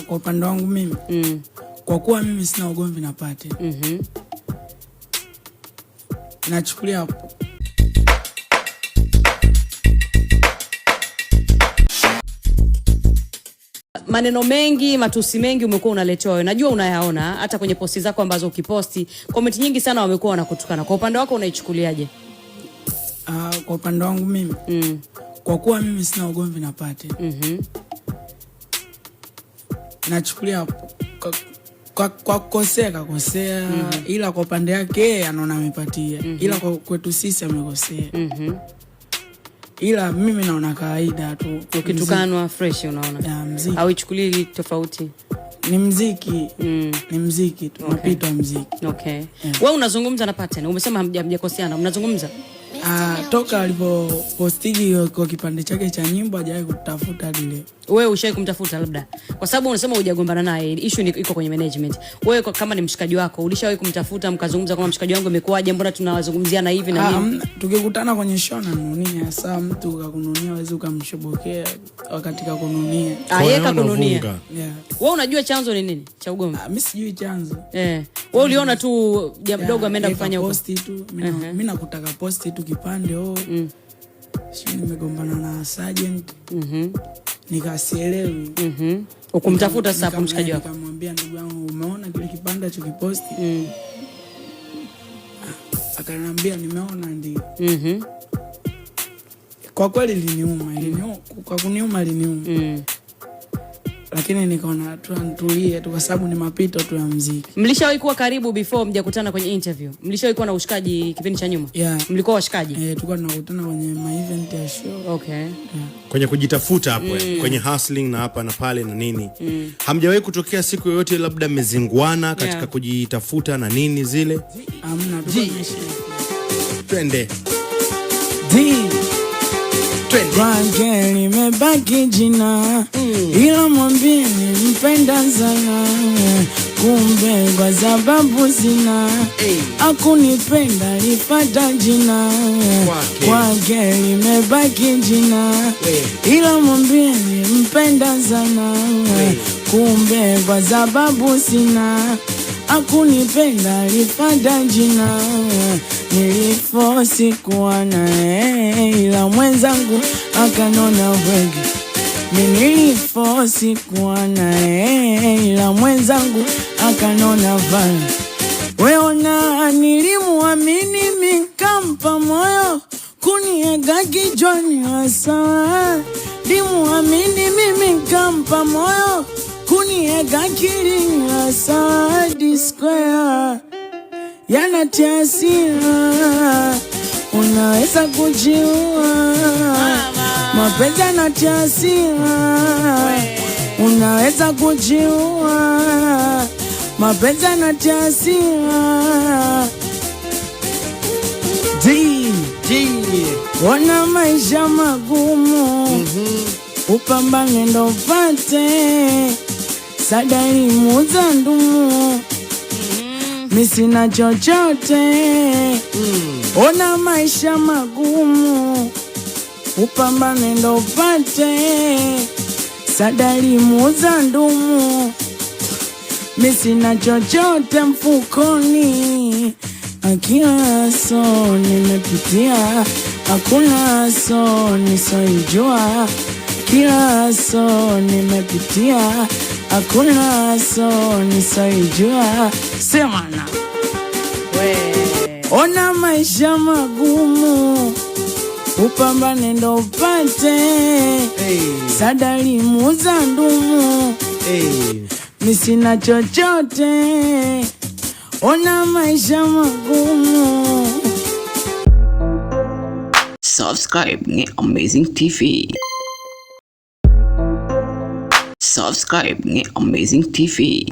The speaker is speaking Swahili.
Kwa upande wangu mimi kwa kuwa mimi sina ugomvi na Pate, nachukulia maneno mengi, matusi mengi umekuwa unaletewa wewe. Najua unayaona hata kwenye posti zako ambazo ukiposti, comment nyingi sana wamekuwa wanakutukana. Kwa upande wako unaichukuliaje? Kwa upande wangu mimi kwa kuwa mimi sina ugomvi na Pate, nachukulia kwa kukosea, ila kwa upande yake anaona amepatia, ila kwa kwetu sisi amekosea. Ila mimi naona kawaida tu. Ukitukanwa fresh unaona. Mziki. Au ichukulie tofauti. Ni mziki. Ni mziki tu. Mapito ya mziki. Okay. Wewe unazungumza na Pattern. Umesema hamjakoseana. Mnazungumza? Toka alipostigi kwa kipande chake cha nyimbo hajawahi kutafuta dile. Wewe ushawahi kumtafuta labda? Kwa sababu unasema hujagombana naye, issue iko kwenye management. Wewe kama ni mshikaji wako, ulishawahi kumtafuta mkazungumza kama mshikaji wangu imekuaje, mbona tunawazungumziana hivi na nini? Tukikutana kwenye show na nunia, saa mtu kakununia wewe ukamshobokea wakati kakununia. Yeye kakununia. Wewe unajua chanzo ni nini cha ugomvi? Mimi sijui chanzo. Wewe uliona tu jamaa mdogo ameenda kufanya huko. Posti tu. Mimi nakutaka posti tu kipande sio nimegombana na Sergeant. Nikasielewi. Ukumtafuta sasa mshikaji wako. Nikamwambia ndugu yangu, umeona kile kipande cha kiposti? Akaniambia nimeona ndio. Kwa kweli iliniuma. Kwa kuniuma iliniuma. Lakini nikaona tu nitulie tu kwa sababu ni mapito tu ya muziki. Mlishawahi kuwa karibu before mjakutana kwenye interview? Mlishawahi kuwa na ushikaji kipindi cha nyuma? Mlikuwa washikaji? Tulikuwa tunakutana kwenye my event ya show. Okay. Kwenye kujitafuta hapo, kwenye hustling na hapa na pale na nini. Hamjawahi kutokea siku yoyote labda mmezinguana katika kujitafuta na nini zile? Hamna. Twende. Kwake limebaki jina, ila mwambie nilimpenda sana, kumbe kwa sababu sina, hakunipenda alipata jina. Kwake limebaki jina, ila mwambie nilimpenda sana, kumbe kwa sababu sina, hakunipenda alipata jina. Nilifosi kuwa naye ila mwenzangu akanona wengi. Nilifosi kuwa naye ila mwenzangu akanona vana. Weona nilimuamini nikampa moyo, kuniega kichwani hasa. Nilimuamini mimi nikampa moyo, kuniega kilini hasa. D-Square yanatia hasira, unaweza kujiua. Mapenzi yanatia hasira, unaweza kujiua. Mapenzi yanatia hasira. Wana maisha magumu, upambane ndo upate. Sadari muuza ndumu, mimi sina chochote. Ona maisha magumu, upambane ndo upate. Sadari muuza ndumu, mimi sina chochote mfukoni. Akila so nimepitia, hakuna so nisoijua. Kila so nimepitia, hakuna so nisoijua. Sema na ona maisha magumu, upambane ndo upate. Sadari muuza ndumu, mimi sina chochote. Ona maisha magumu. Subscribe ni Amazing TV. Subscribe ni Amazing TV.